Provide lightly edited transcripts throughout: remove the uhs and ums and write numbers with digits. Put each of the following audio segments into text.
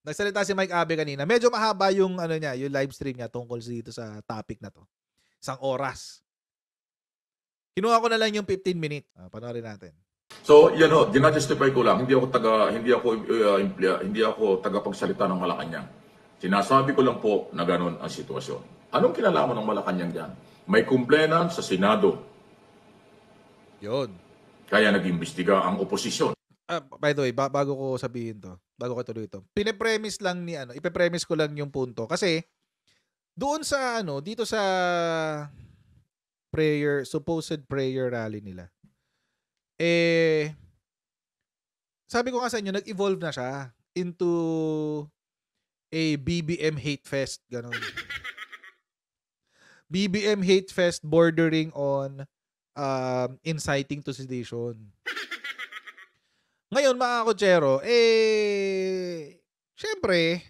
Nagsalita si Mike Abe kanina. Medyo mahaba yung ano niya, yung live stream niya tungkol dito sa topic na 'to. 1 oras. Kinuha ko na lang yung 15 minute. Panoorin natin. So, yan ho, gina-justify ko lang, hindi ako tagapagsalita ng Malacanang. Sinasabi ko lang po na ganun ang sitwasyon. Anong kinalaman ng Malacanang diyan? May complainant sa Senado. Yun. Kaya nag-imbestiga ang oposisyon. By the way, bago ko sabihin to, bago ko tuloy ito, ipe-premise ko lang yung punto. Kasi, doon sa dito sa supposed prayer rally nila, sabi ko nga sa inyo, nag-evolve na siya into a BBM hate fest, ganun. BBM hate fest bordering on inciting to sedition. Ngayon, mga kotsero, syempre,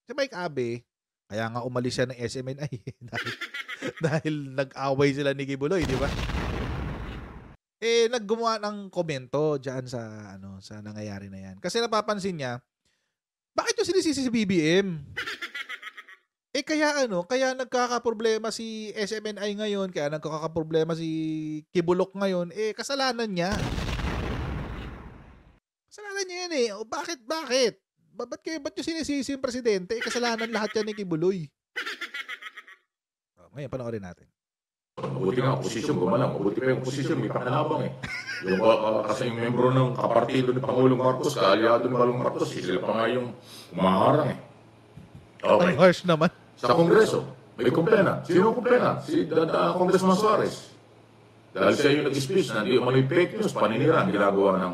si Mike Abe, kaya nga umalis siya ng SMNI dahil nag-away sila ni Kibuloy, di ba? Naggumawa ng komento diyan sa nangyayari na yan. Kasi napapansin niya, bakit yung sinisisi si BBM? Kaya nagkakaproblema si SMNI ngayon, kaya nagkakaproblema si Kibulok ngayon, kasalanan niya. Kasalanan niya yan eh. O bakit? Ba't yung sinisisi yung presidente? Kasalanan lahat yan ni Kibuloy. Ngayon, panoorin natin. Mabuti nga, oposisyon gumalang. Mabuti pa yung oposisyon, may pakinabang eh. Yung kasi yung membro ng kapartido ni Pangulong Marcos, kaalyado ni Pangulong Marcos, sila pa nga yung umaharang eh. Okay. Ang harsh naman. Sa Kongreso, may kumplena. Sino kumplena? Si Congressman Suarez. Dahil siya yung nag-speech na hindi umano'y fake news, paninira ang ginagawa ng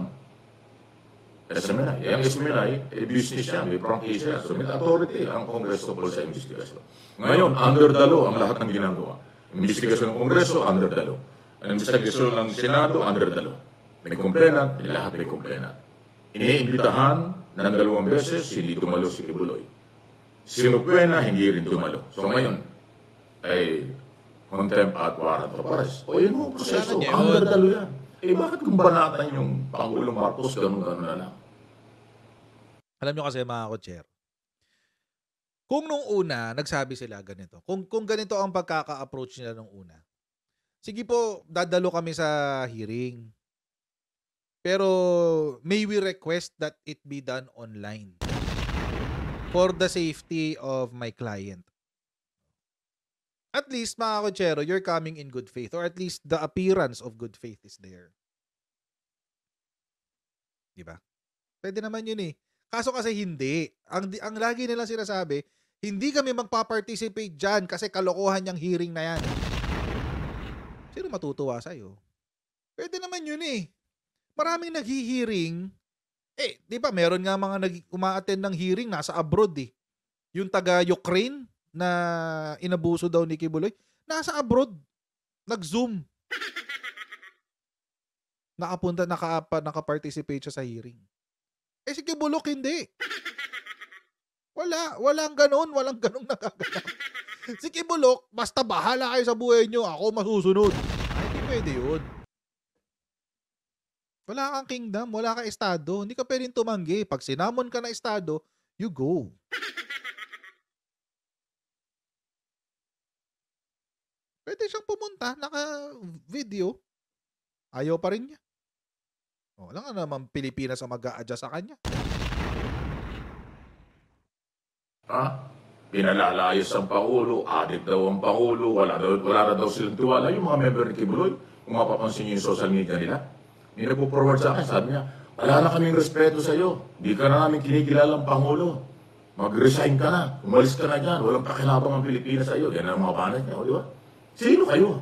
SMNI. Yung SMNI, business yan, may prangkisa yan. So may authority ang Kongreso tungkol sa investigasyon. Ngayon, under the law ang lahat ng ginagawa. Investigasyon ng Kongreso, under the law. Ang investigasyon ng Senado, under the law. May complainant, lahat may complainant. Iniimbitahan ng 2 beses, hindi dumalo si Kibuloy. Sinukwena, hindi rin dumalo. So ngayon, ay contempt at warrant of arrest. O yun mo, proseso, under the law yan. Bakit kung banatan yung Pangulong Marcos, ganun-ganun na lang? Alam nyo kasi mga kotsero, kung nung una, nagsabi sila ganito, kung ganito ang pagkaka-approach nila nung una, sige po, dadalo kami sa hearing. Pero may we request that it be done online for the safety of my client. At least, mga kotsero, you're coming in good faith, or at least the appearance of good faith is there. Diba? Pwede naman yun eh. Kaso kasi hindi. Ang lagi nilang sinasabi, hindi kami magpa-participate dyan kasi kalokohan yung hearing na yan. Sino matutuwa sa'yo? Pwede naman yun eh. Maraming naghi-hearing. Di ba, meron nga mga uma-attend ng hearing nasa abroad eh. Yung taga-Ukraine na inabuso daw ni Kibuloy, nasa abroad. Nag-Zoom. Naka-participate siya sa hearing. Si Kibulok hindi. Walang ganun nagaganap. Si Kibulok, basta bahala kayo sa buhay nyo, ako masusunod. Hindi pwede yun. Wala kang kingdom, wala kang estado, hindi ka pwedeng tumanggi. Pag sinamon ka na estado, you go. Pwede siyang pumunta, naka-video. Ayaw pa rin niya. Wala nga naman Pilipinas ang mag-a-adjust sa kanya. Pinalalayas ang Pangulo, adik daw ang Pangulo, wala na daw silang tiwala. Yung mga member ni Kibuloy, kung mapapansin niyo yung social media nila, hindi nagpo-forward sa akin, sabi niya, wala na kaming respeto sa iyo. Hindi ka na namin kinikilalang Pangulo. Mag-resign ka na. Umalis ka na dyan. Walang pakinabang ang Pilipinas sa iyo. Yan ang mga banat niya, di ba? Sino kayo?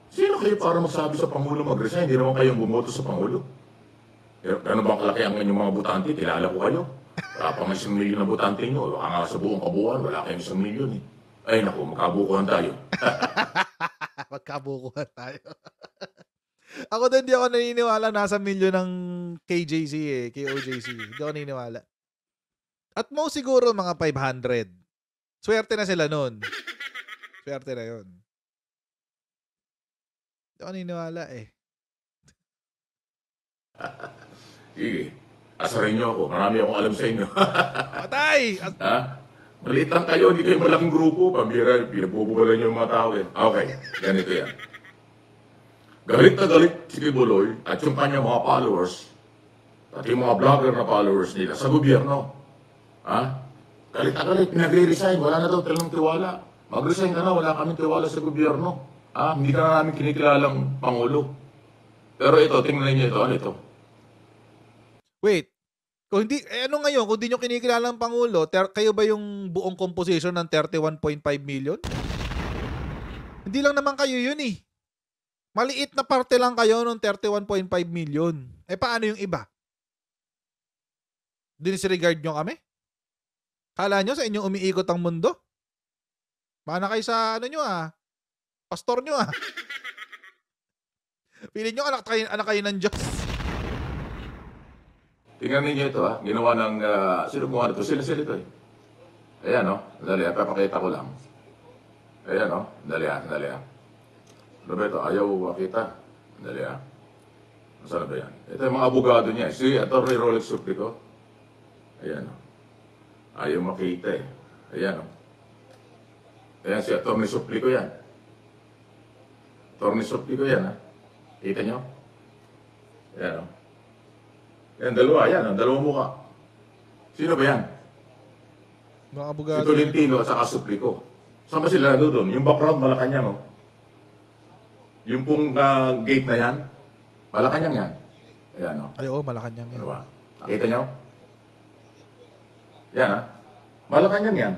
Sino kayo para magsabi sa Pangulo mag-resign? Hindi naman kayong bumoto sa Pangulo. Ano bang kalaki ang inyong mga butante? Kilala ko kayo. Wala pa nga 1 milyon na butante nyo. Baka nga sa buong kabuuan, wala kayong 1 milyon eh. Ay naku, magkabukuhan tayo. Magkabukuhan tayo. Ako din, di ako naniniwala nasa milyon ng KJC eh, KOJC. Hindi ako naniniwala. At most siguro mga 500. Swerte na sila nun. Swerte na yun. Hindi ako naniniwala eh. Sige, asarin niyo ako. Marami akong alam sa inyo. Patay! Ay! Ha? Maliit lang kayo, hindi kayo malaking grupo. Pambira, pinagbubugalan niyo yung mga tao eh. Okay, ganito yan. Galit na galit si Kibuloy at yung kanyang mga followers, at yung mga vlogger na followers nila sa gobyerno. Ha? Galit na galit, pinagre-resign, wala na daw talagang tiwala. Mag-resign ka na, wala kaming tiwala sa gobyerno. Ha? Hindi ka na namin kinikilalang Pangulo. Pero ito, tingnan niyo ito, ano ito? Wait. Kung hindi, ano ngayon, kung di nyo kinikilala ng Pangulo, kayo ba yung buong composition ng 31.5 million? Hindi lang naman kayo yun eh. Maliit na parte lang kayo ng 31.5 million. Eh paano yung iba? Disregard nyo kami? Kala nyo sa inyong umiikot ang mundo? Mana kayo sa ano nyo pastor nyo Piling nyo anak kayo ng Diyos. Tingnan ninyo ito ginawa ng, sino gumawa ito? Sila ito eh. Ayan dali papakita ko lang. Ayan dali dali Ano ba ito? Ayaw makita. Dali Nasaan ba yan? Ito yung mga abogado niya. Si Atty. Rolex Suplico. Ayan Ayaw makita eh. Ayan Ayan si Atty. Suplico yan. Atty. Suplico yan Kita nyo? Ayan Yan, dalawa. Yan, dalawang mukha. Sino ba yan? Mga abogado. Si Tolentino at saka Suplico. Saan ba sila doon? Yung background, Malacanang Yung pong gate na yan, Malacanang yan. Ayan Ay, oo, Malacanang yan. Ano ba? Nakita nyo? Yan Malacanang yan.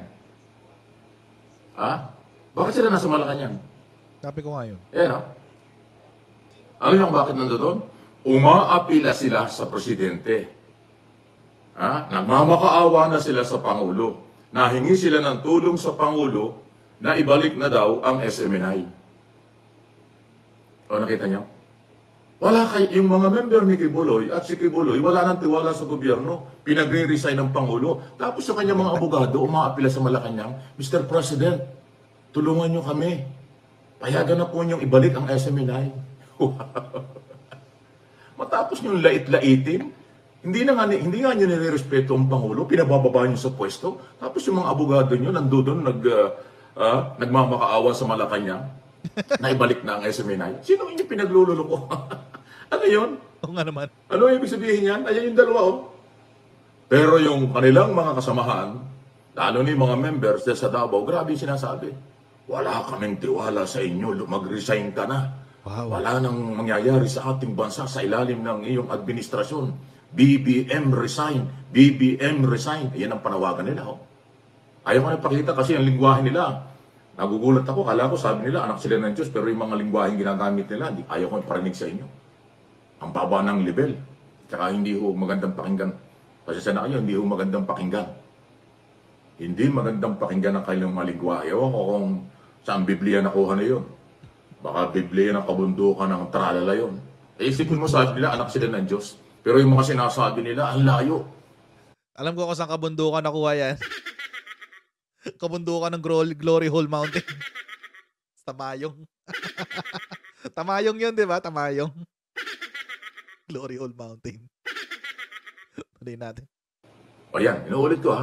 Bakit sila nasa Malacanang? Sabi ko nga yun. Yan Ano yung bakit nandoon? Umaapila sila sa presidente. Nagmamakaawa na sila sa Pangulo. Nahingi sila ng tulong sa Pangulo na ibalik na daw ang SMNI. O nakita nyo? Wala yung mga member ni Kibuloy at si Kibuloy wala nang tiwala sa gobyerno. Pinagre-resign ng Pangulo. Tapos sa kanyang mga abogado umaapila sa Malacanang, Mr. President, tulungan nyo kami. Payagan na po niyong ibalik ang SMNI. Matapos nyo lait-laitin, hindi nga nyo nire-respeto ang Pangulo, pinabababa nyo sa pwesto, tapos yung mga abogado nyo nandoon nagmamakaawa sa Malacanang, na ibalik na ang SMNI. Sino yung pinaglululoko? Ano yun? Oo nga naman. Ano yung ibig sabihin yan? Ayan yung dalawa Pero yung kanilang mga kasamahan, lalo ni mga members sa Davao, grabe yung sinasabi. Wala kaming tiwala sa inyo, mag-resign ka na. Wow. Wala nang mangyayari sa ating bansa sa ilalim ng iyong administrasyon. BBM resign. BBM resign. Yan ang panawagan nila. Ayaw ko na ipakita kasi ang lingwahe nila. Nagugulat ako. Kala ko sabi nila anak sila ng Diyos pero yung mga lingwaheng ginagamit nila, ayaw ko iparinig sa inyo. Ang baba ng level. Tsaka hindi ho magandang pakinggan. Kasi sana kayo, hindi ho magandang pakinggan. Hindi magandang pakinggan ang kanilang mga lingwahe. Ewan ko kung saan Biblia nakuha na yun. Baka Biblia ng kabundukan ng tralala yun. Isipin mo sabi nila, anak sila ng Diyos. Pero yung mga sinasabi nila, ang layo. Alam ko kung saan kabundukan nakuha yan. Kabundukan ng Glory Hole Mountain. Tamayong. Tamayong yun, di ba? Tamayong. Glory Hole Mountain. Palayin natin. O yan, inuulit ko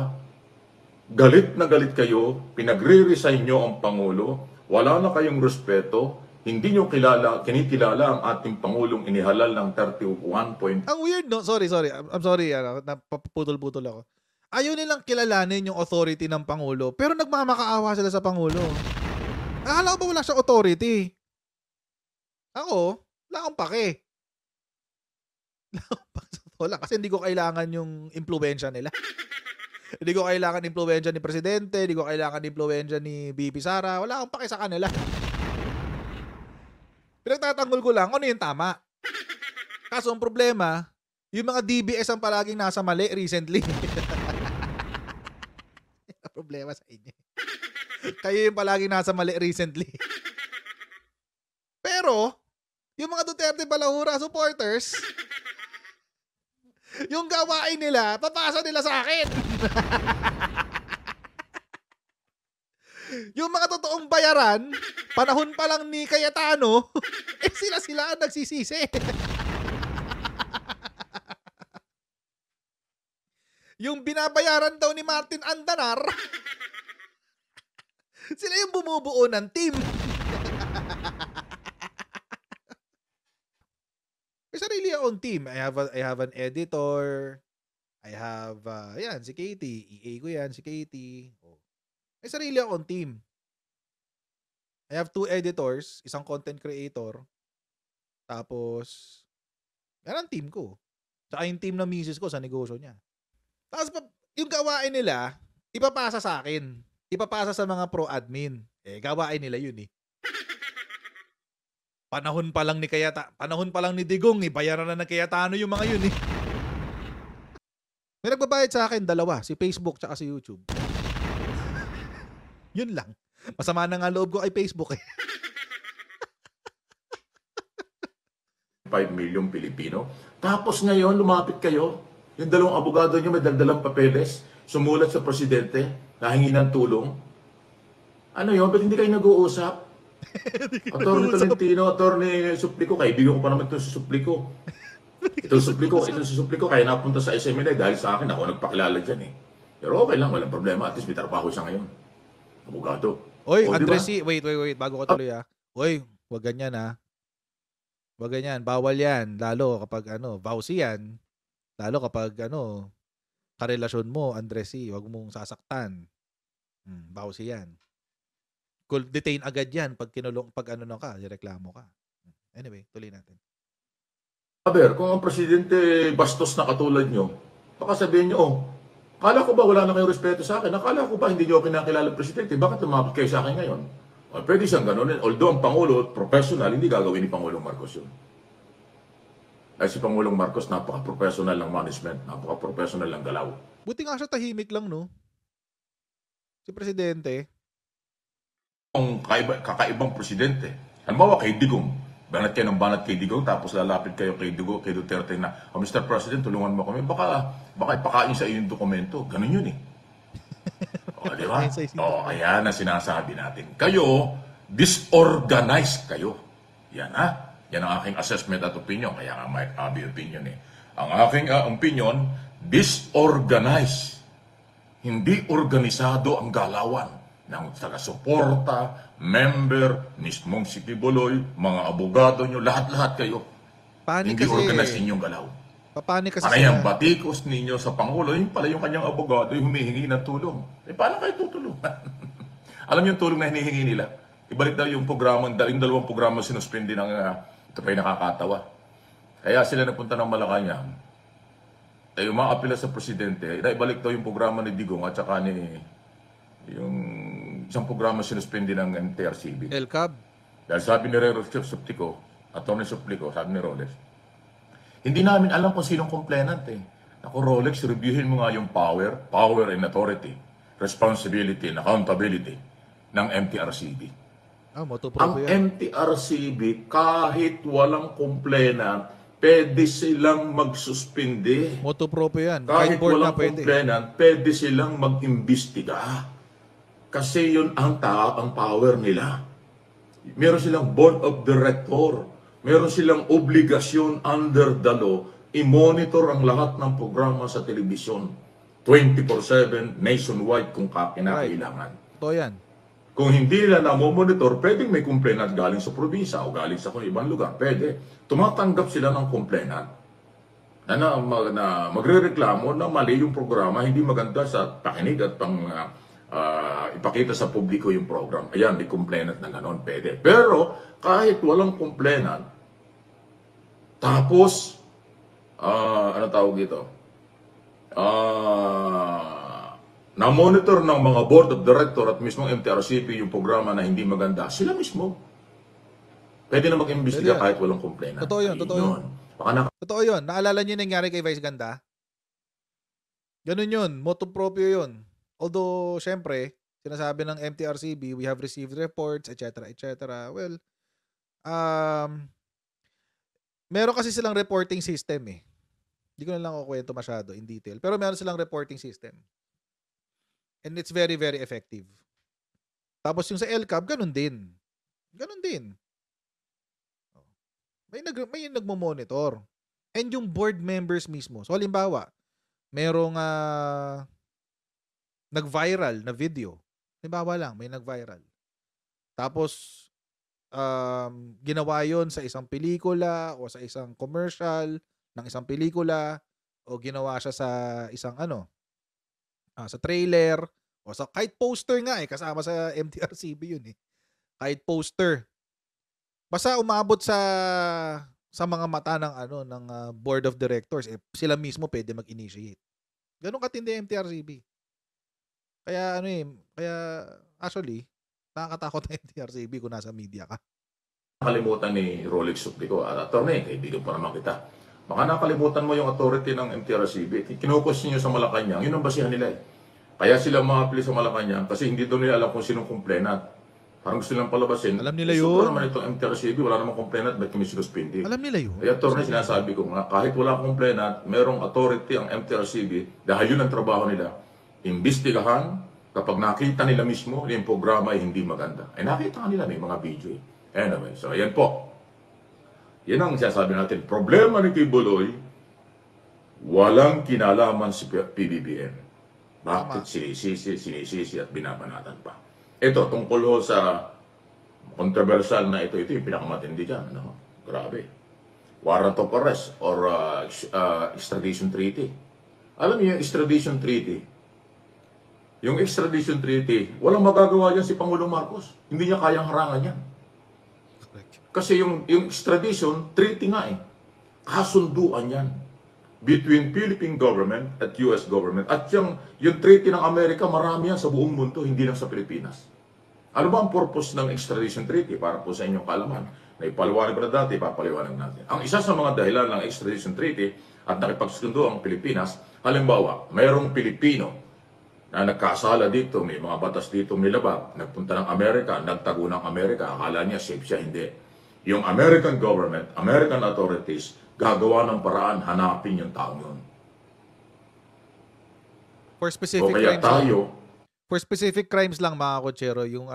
Galit na galit kayo, pinagre-resign nyo ang Pangulo, wala na kayong respeto, hindi nyo kinikilala ang ating Pangulong inihalal ng 31 point. Ang weird, no? Sorry. I'm sorry, napaputol-putol ako. Ayaw nilang kilalanin yung authority ng Pangulo, pero nagmamakaawa sila sa Pangulo. Akala ko ba wala siyang authority? Ako, wala akong pake. Wala, kasi hindi ko kailangan yung impluwensya nila. Hindi ko kailangan impluwensya ni Presidente, hindi ko kailangan impluwensya ni BP Sara. Wala akong pake sa kanila. Pinagtatanggol ko lang ano yung tama. Kaso ang problema, yung mga DBS ang palaging nasa mali recently. Problema sa inyo. Kayo yung palaging nasa mali recently. Pero, yung mga Duterte Balahura supporters, yung gawain nila, papasa nila sa akin. Yung mga totoong bayaran, panahon pa lang ni Cayetano, sila ang nagsisisi. Yung binabayaran daw ni Martin Andanar, sila yung bumubuo ng team. May sarili akong team. I have an editor. I have, yan, si Katie. EA ko yan, si Katie. Oh. May sarili akong team. I have 2 editors, isang content creator. Tapos, yan ang team ko. Tsaka yung team ng misis ko sa negosyo niya. Tapos, yung gawain nila, ipapasa sa akin. Ipapasa sa mga pro-admin. Gawain nila yun eh. Panahon pa lang ni Digong, bayaran na ng Cayetano yung mga yun eh. May nagbabayad sa akin 2, si Facebook tsaka si YouTube. Yun lang. Masama na nga loob ko kay Facebook eh. 5 million Pilipino. Tapos ngayon, lumapit kayo. Yung 2 abogado nyo may daldalang papeles, sumulat sa presidente, nahingi ng tulong. Ano yun? Ba't hindi kayo nag-uusap? Attorney Tolentino, Attorney Suplico, kaibigan ko pa naman ito si Suplico. Ito si Suplico, kaya napunta sa SMNA dahil sa akin, ako nagpakilala dyan eh. Pero okay lang, walang problema. At least may trabaho siya ngayon. Abogado. Oy, O, Andres, diba? wait, bago ko tuloy Oy, wag ganyan Wag ganyan, bawal yan. Lalo kapag vowsy yan. Lalo kapag karelasyon mo, Andresi, wag mong sasaktan. Vowsy yan. Could detain agad yan pag kinulong, pag ka, reklamo ka. Anyway, tuloy natin. Aber, kung ang presidente bastos na katulad nyo, baka sabihin nyo, akala ko ba wala na kayong respeto sa akin? Akala ko ba hindi nyo kinakilala ang presidente? Bakit lumapit kayo sa akin ngayon? O, pwede siyang gano'n. Although ang Pangulo, professional, hindi gagawin ni Pangulong Marcos yun. Ay si Pangulong Marcos, napaka-professional ng management, napaka-professional ng galaw. Buti nga siya tahimik lang, no? Si presidente. Ang kakaibang presidente, halimbawa kay Digong, banat kayo ng banat kay Digong, tapos lalapit kayo kay Digong, kay Duterte na, Mr. President, tulungan mo kami, baka ipakain sa inyong dokumento. Ganun yun eh. O, di ba? O, kaya na sinasabi natin. Kayo, disorganized kayo. Yan ha? Yan ang aking assessment at opinion. Kaya nga Mike Abby opinion eh. Ang aking opinion, disorganized. Hindi organisado ang galawan ng taga-suporta, member, mismong si Kibuloy, mga abogado nyo, lahat-lahat kayo. Panik Hindi kasi, organized inyong galaw. papanik kasi Panay ang batikos ninyo sa Pangulo, yung pala yung kanyang abogado yung humihingi ng tulong. Paano kayo tutulungan? Alam niyo yung tulong na hinihingi nila? Ibalik daw yung programa, yung 2 programa sinuspindi ng, ito pa yung nakakatawa. Kaya sila napunta ng Malacanang. Yung mga apela sa presidente, ibalik daw yung programa ni Digong at saka ni yung isang programa sinuspindi ng MTRCB. LCAB. Dahil sabi ni Rolex Suplico, Atty. Suplico, sabi ni Rolex, hindi namin alam kung sinong complainant eh. Ako Rolex, reviewin mo nga yung power and authority, responsibility and accountability ng MTRCB. Moto Ang proprio yan. MTRCB, kahit walang complainant, pwede silang magsuspindi. Moto proprio yan. Kahit Kahit board na walang pwede. complainant, pwede silang mag-imbestiga. Kasi yun ang power nila. Meron silang board of director. Meron silang obligasyon under the law i-monitor ang lahat ng programa sa telebisyon 24/7 nationwide kung kinakailangan. Totoo yan. Kung hindi nila na-monitor, pwedeng may complainant galing sa probinsya o galing sa kung ibang lugar. Pwede. Tumatanggap sila ng complainant na magre-reklamo na mali yung programa, hindi maganda sa pakinig at ipakita sa publiko yung program. Ayan, may complainant na gano'n, pwede. Pero kahit walang complainant, tapos, ano tawag dito? Na-monitor ng mga board of director at mismong MTRCP yung programa na hindi maganda, sila mismo. Pwede na mag-imbestiga kahit walang complainant. Totoo yun, totoo yun. Baka Totoo yun. Naalala niyo yung nangyari kay Vice Ganda? Ganun yun. Motu proprio yun. Although, syempre, sinasabi ng MTRCB, we have received reports, etc., etc. Well, meron kasi silang reporting system eh. Hindi ko na lang kukwento masyado in detail. Pero meron silang reporting system. And it's very, very effective. Tapos yung sa LCAB, ganun din. Ganun din. May nagmo-monitor. And yung board members mismo. So, halimbawa, merong nag-viral na video. Halimbawa lang, may nag-viral. Tapos, ginawa yon sa isang pelikula o sa isang commercial ng isang pelikula o ginawa siya sa isang sa trailer o sa kahit poster nga kasama sa MTRCB yun Kahit poster. Basta umabot sa mga mata ng board of directors, sila mismo pwede mag-initiate. Ganun katindi ang MTRCB. Kaya kaya actually, nakakatakot ang MTRCB kung nasa media ka. Nakalimutan ni Rolex Suplico, attorney, kaibigan pa naman kita. Baka nakalimutan mo yung authority ng MTRCB. Kinukos niyo sa Malacanang, yun ang basihan nila Kaya sila mga sa Malacanang kasi hindi doon nila alam kung sinong complainant. Parang gusto nilang palabasin. Alam nila Gusto yun. naman itong MTRCB, wala namang complainant, ba't kami sinuspindi? Alam nila yun. Kaya attorney, sinasabi ko nga, kahit wala complainant, merong authority ang MTRCB dahil yun ang trabaho nila. Imbestigahan kapag nakita nila mismo yung programa ay hindi maganda. Ay nakita nila, may mga video Anyway, so ayan po. Yan ang sinasabi natin. Problema ni Kibuloy, walang kinalaman si PBBM. Bakit sinisisi at binabanatan pa? Ito, tungkol ho sa controversial na ito yung pinakamatindi dyan. Grabe. Warrant of arrest or extradition treaty. Alam niyo yung extradition treaty? Yung extradition treaty, walang magagawa dyan si Pangulong Marcos. Hindi niya kayang harangan yan. Kasi yung extradition, treaty nga Kasunduan yan. Between Philippine government at US government. At yung treaty ng Amerika, marami yan sa buong mundo, hindi lang sa Pilipinas. Ano ba ang purpose ng extradition treaty? Para po sa inyong kaalaman. Na ipaliwanag na dati, papaliwanag natin. Ang isa sa mga dahilan ng extradition treaty at nakipagsundo ang Pilipinas, halimbawa, mayroong Pilipino na nagkasala dito, may mga batas dito nilabag, nagpunta ng Amerika, nagtago ng Amerika, akala niya safe siya, hindi. Yung American government, American authorities, gagawa ng paraan, hanapin yung taong yun. For specific kaya crimes tayo, for specific crimes lang mga kotsero, yung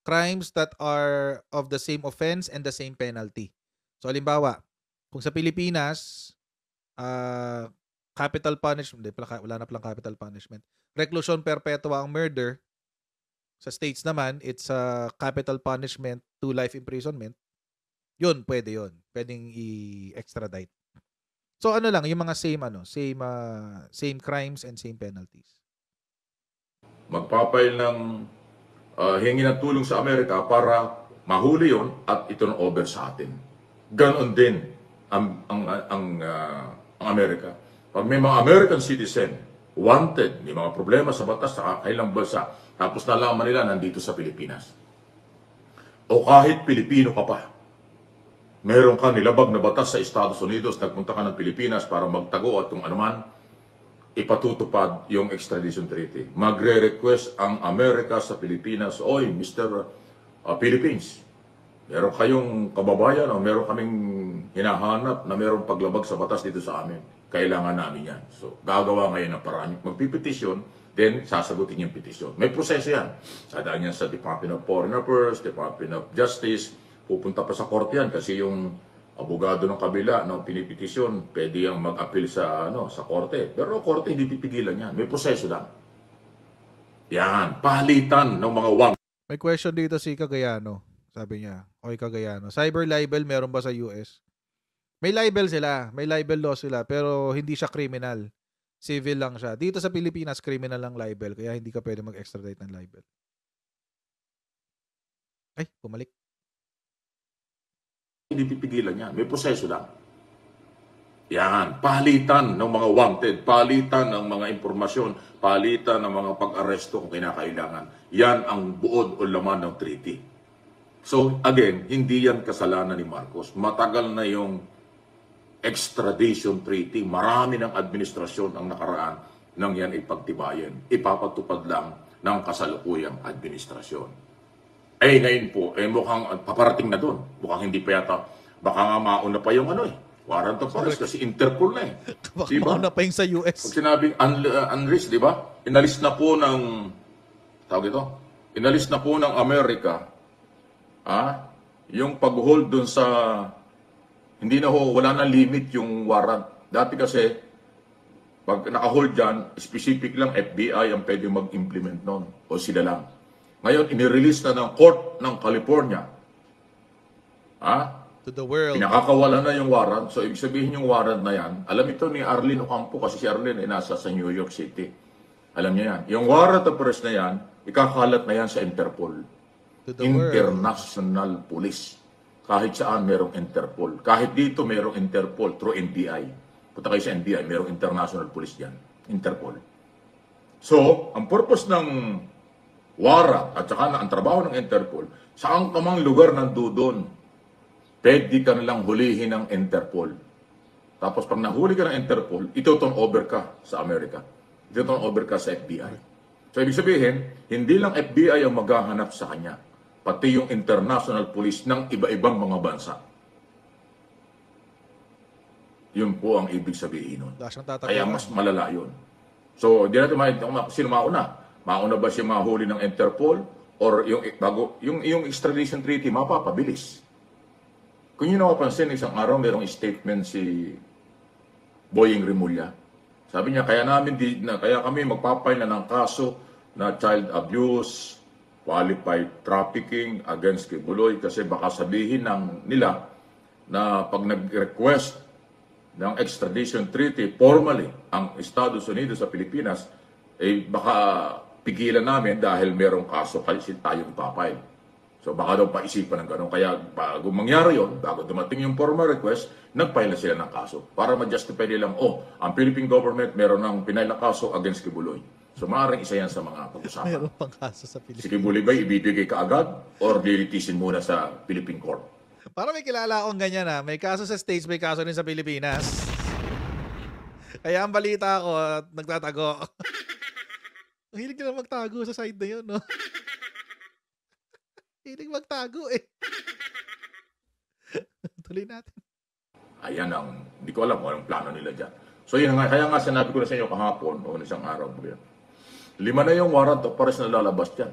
crimes that are of the same offense and the same penalty. So halimbawa, kung sa Pilipinas, capital punishment, wala na palang capital punishment. Reclusion perpetua ang murder. Sa states naman, it's capital punishment to life imprisonment. Yun, pwede yun. Pwedeng i-extradite. So lang, yung mga same crimes and same penalties. magpapail ng hingi ng tulong sa Amerika para mahuli yon at ito na over sa atin. Ganon din ang Amerika. Pag may mga American citizen, wanted, may mga problema sa batas sa kailang bansa, tapos nalaman nila nandito sa Pilipinas. O kahit Pilipino ka pa, meron ka nilabag na batas sa Estados Unidos, nagpunta ka ng Pilipinas para magtago at kung anuman, ipatutupad yung extradition treaty. Magre-request ang Amerika sa Pilipinas, oy, Mr. Philippines, meron kayong kababayan o meron kaming hinahanap na meron paglabag sa batas dito sa amin. Kailangan namin yan. So, gagawa ngayon ng paraan. Magpipetisyon, then sasagutin yung petisyon. May proseso yan. Sadaan yan sa Department of Foreign Affairs, Department of Justice, pupunta pa sa korte yan kasi yung abogado ng kabila ng pinipetisyon, pwede yung mag-appeal sa korte. Pero korte hindi pipigilan yan. May proseso lang. Yan, palitan ng mga wang. May question dito si Cagayano. Sabi niya, okay Cagayano, cyber libel meron ba sa US? May libel sila, may libel law sila, pero hindi siya criminal. Civil lang siya. Dito sa Pilipinas, criminal lang libel, kaya hindi ka pwede mag-extradite ng libel. Ay, bumalik. Hindi pipigilan yan. May proseso lang. Yan, palitan ng mga wanted, palitan ng mga impormasyon, palitan ng mga pag-aresto kung kinakailangan. Yan ang buod o laman ng treaty. So, again, hindi yan kasalanan ni Marcos. Matagal na yung extradition treaty. Marami ng administrasyon ang nakaraan nang yan ipagtibayan. Ipapatupad lang ng kasalukuyang administrasyon. Eh, ngayon po, mukhang paparating na doon. Mukhang hindi pa yata, baka nga mauna pa yung warrant of arrest kasi Interpol na Baka diba? mauna pa yung sa US. Pag sinabing unrest, di ba? Inalis na po ng, inalis na po ng Amerika, yung pag-hold dun sa, hindi na wala na limit yung warrant. Dati kasi, Pag naka-hold dyan, specific lang FBI ang pwede mag-implement nun o sila lang. Ngayon, inirelease na ng Court ng California. To the world. Pinakakawalan na yung warrant. So, ibig sabihin yung warrant na yan, alam ito ni Arlene Ocampo kasi si Arlene ay nasa sa New York City. Alam niya yan. Yung warrant of arrest na yan, ikakalat na yan sa Interpol. To the world. International Police. Kahit saan merong Interpol. Kahit dito merong Interpol through NBI. Punta kayo sa NBI, merong International Police dyan. Interpol. So, ang purpose ng warrant at saka ang trabaho ng Interpol, saan ka mang lugar nandoon, pwede ka nilang hulihin ng Interpol. Tapos pag nahuli ka ng Interpol, ito turn over ka sa Amerika. Ito turn over ka sa FBI. So, ibig sabihin, hindi lang FBI ang maghahanap sa kanya, pati yung international police ng iba-ibang mga bansa. Yun po ang ibig sabihin nun. Kaya mas malala yun. So, di natin maintindihan sino mauna. Mauna ba siya mahuli ng Interpol or yung extradition treaty mapapabilis? Kung yun napapansin, isang araw merong statement si Boying Rimulya. Sabi niya, kaya kami magpapay na ng kaso na child abuse, qualified trafficking against Kibuloy kasi baka sabihin nila na pag nag-request ng extradition treaty formally ang Estados Unidos sa Pilipinas, baka pigilan namin dahil merong kaso kasi tayong papay. So baka daw paisipan ng gano'n. Kaya bago mangyari yon, bago dumating yung formal request, nag-file na sila ng kaso. Para ma-justify nilang, ang Philippine government meron ng pinay na kaso against Kibuloy. So maaaring isa yan sa mga pag-usapan. Meron pang kaso sa Pilipinas. Si Kibuloy ba ibibigay ka agad or lilitisin muna sa Philippine Court? Para may kilala akong ganyan may kaso sa States, may kaso rin sa Pilipinas. Kaya ang balita ko, nagtatago. Ang hilig nila magtago sa side na yun, no? Hilig magtago Tuloy natin. Ayan hindi ko alam kung anong plano nila dyan. So yun nga, kaya nga sinabi ko na sa inyo kahapon o isang araw. 5 na yung warrant of arrest na lalabas dyan.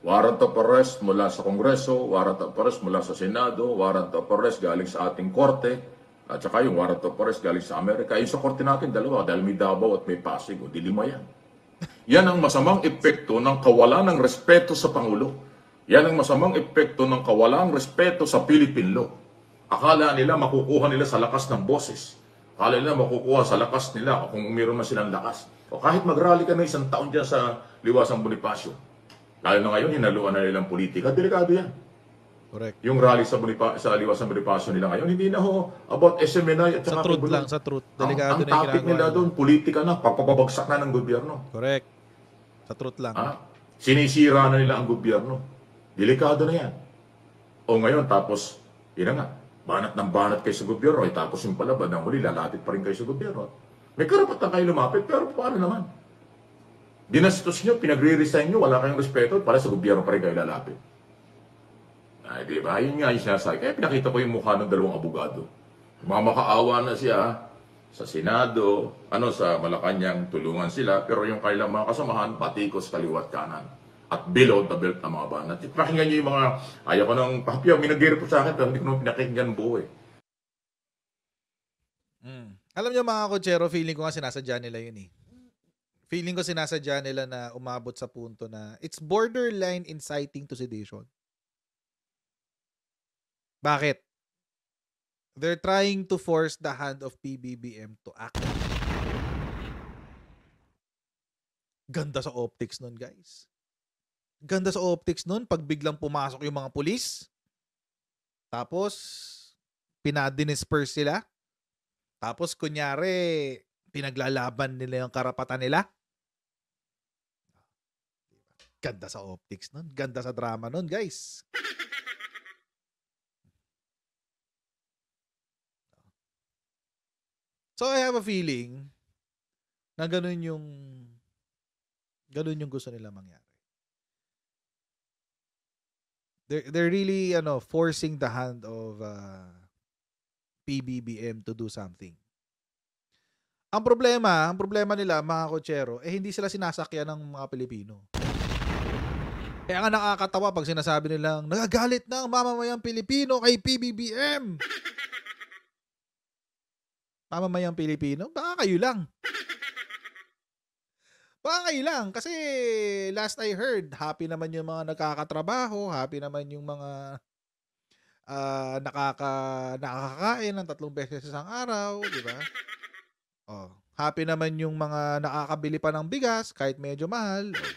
Warrant of arrest mula sa Kongreso, warrant of arrest mula sa Senado, warrant of arrest galing sa ating korte, at saka yung warrant of arrest galing sa Amerika. Yung sa korte natin, 2, dahil may Davao at may Pasig, o 5 yan. Yan ang masamang epekto ng kawalan ng respeto sa Pangulo. Yan ang masamang epekto ng kawalang respeto sa Philippine law. Akala nila makukuha nila sa lakas ng boses. Akala nila makukuha sa lakas nila kung mayroon na silang lakas. O kahit mag-rally ka na 1 taon dyan sa Liwasang Bonifacio. Lalo na ngayon, hinaluan na nilang politika. Delikado yan. Correct. Yung rally sa Liwasang Bonifacio nila ngayon, hindi na about SMNI at sa saka truth lang, sa truth. Delikado ang na yung topic nila doon, politika na, pagpapabagsak na ng gobyerno. Correct. Sa truth lang. Sinisira na nila ang gobyerno. Delikado na yan. O ngayon, tapos, yun nga, banat ng banat kayo sa gobyerno, tapos yung palabad ng huli, lalapit pa rin kayo sa gobyerno. May karapatan kayo lumapit, pero paano naman? Dinastos nyo, pinagre-resign nyo, wala kayong respeto, pala sa gobyerno pa rin kayo lalapit. Ay, di ba? Yun nga yung sinasabi. Kaya pinakita ko yung mukha ng 2 abogado. Mamakaawa na siya sa Senado, sa Malacanang, tulungan sila, pero yung kailang mga kasamahan, patikos kaliwat kanan. At below the belt ng mga banat. Pakinggan nyo yung mga, ayaw ko nang pahapiyaw, may nag-giri po sa akin, pero hindi ko nang pinakinggan buo Alam nyo mga kotsero, feeling ko nga sinasadya nila yun Feeling ko sinasadya nila na umabot sa punto na it's borderline inciting to sedition. Bakit? They're trying to force the hand of PBBM to act. Ganda sa optics nun, guys. Ganda sa optics nun pag biglang pumasok yung mga pulis. Tapos, pinadisperse sila. Tapos, kunyari, pinaglalaban nila yung karapatan nila. Ganda sa optics nun. Ganda sa drama nun, guys. So, I have a feeling na ganun yung gusto nila mangyari. They're really forcing the hand of PBBM to do something. Ang problema nila mga kotsero, hindi sila sinasakyan ng mga Pilipino. Kaya nga nakakatawa pag sinasabi nilang nagagalit na ang mamamayang Pilipino kay PBBM. Mamamayang Pilipino? Baka kayo lang. Bagay lang kasi last I heard, happy naman yung mga nagkakatrabaho, happy naman yung mga nakakakain ng 3 beses sa isang araw, 'di ba? Oh, happy naman yung mga nakakabili pa ng bigas kahit medyo mahal. Oh.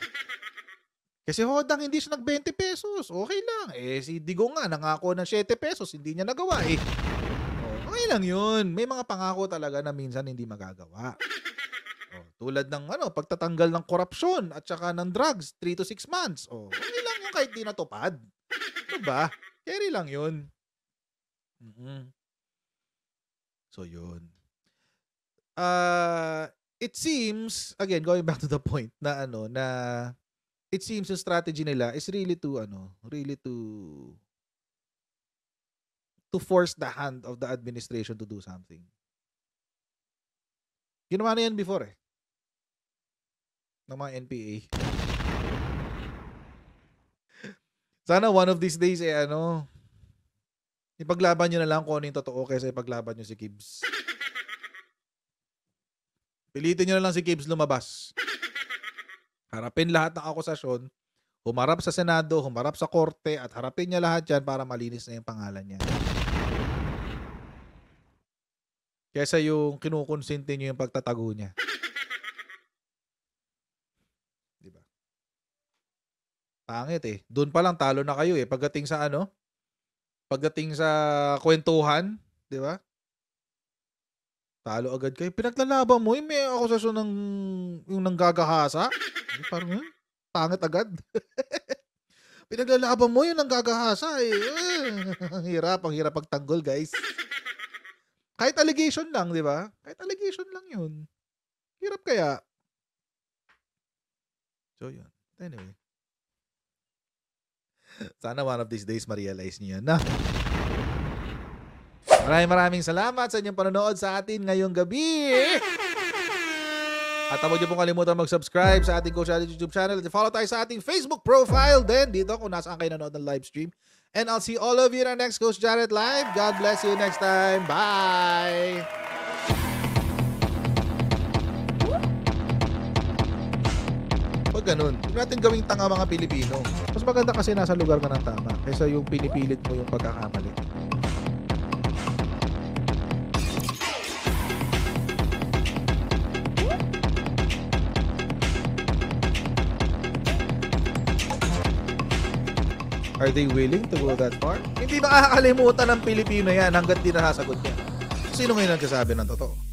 Kasi hodang hindi siya nag 20 pesos, okay lang. Eh si Digong nga nangako ng 7 pesos, hindi niya nagawa eh. Oh, okay lang 'yun. May mga pangako talaga na minsan hindi magagawa. Oh, tulad ng pagtatanggal ng korupsyon at saka ng drugs, 3 to 6 months. Oh, okay lang 'yun kahit di natupad. 'Di ba? Carry lang 'yun. Mm. So 'yun. It seems, again, going back to the point na it seems yung strategy nila is really to force the hand of the administration to do something. Ginawa na yan before eh. Ng mga NPA. Sana one of these days ipaglaban nyo na lang kung ano yung totoo kaysa ipaglaban nyo si Gibbs. Pilitin nyo na lang si Gibbs lumabas. Harapin lahat ng akusasyon, humarap sa Senado, humarap sa Korte, at harapin niya lahat yan para malinis na yung pangalan niya. Kesa yung kinukonsente niyo yung pagtatago niya. Diba? Pangit eh. Doon pa lang talo na kayo eh. Pagdating sa kwentuhan, di ba? Talo agad kayo. Pinaglalaban mo, may akusasyon yung nanggagahasa. Parang, pangit agad. Pinaglalaban mo yung nanggagahasa eh. Ang hirap pagtanggol, guys. Kahit allegation lang, di ba? Kahit allegation lang yun. Hirap kaya. So, yun. Anyway. Sana one of these days ma-realize niyo yan na. Maraming salamat sa inyong panonood sa atin ngayong gabi. At huwag niyo pong kalimutan mag-subscribe sa ating Coach Ali YouTube channel. At follow tayo sa ating Facebook profile din dito kung nasaan kayo nanonood ng live stream. And I'll see all of you in our next Coach Jared Live. God bless you next time. Bye! Pag ganun, huwag natin gawing tanga mga Pilipino. Mas maganda kasi nasa lugar ka ng tama kaysa yung pinipilit mo yung pagkakamali. Are they willing to go that far? Hindi makakalimutan ng Pilipino yan hanggat di nasasagot niya. Sino ngayon nagsasabi ng totoo?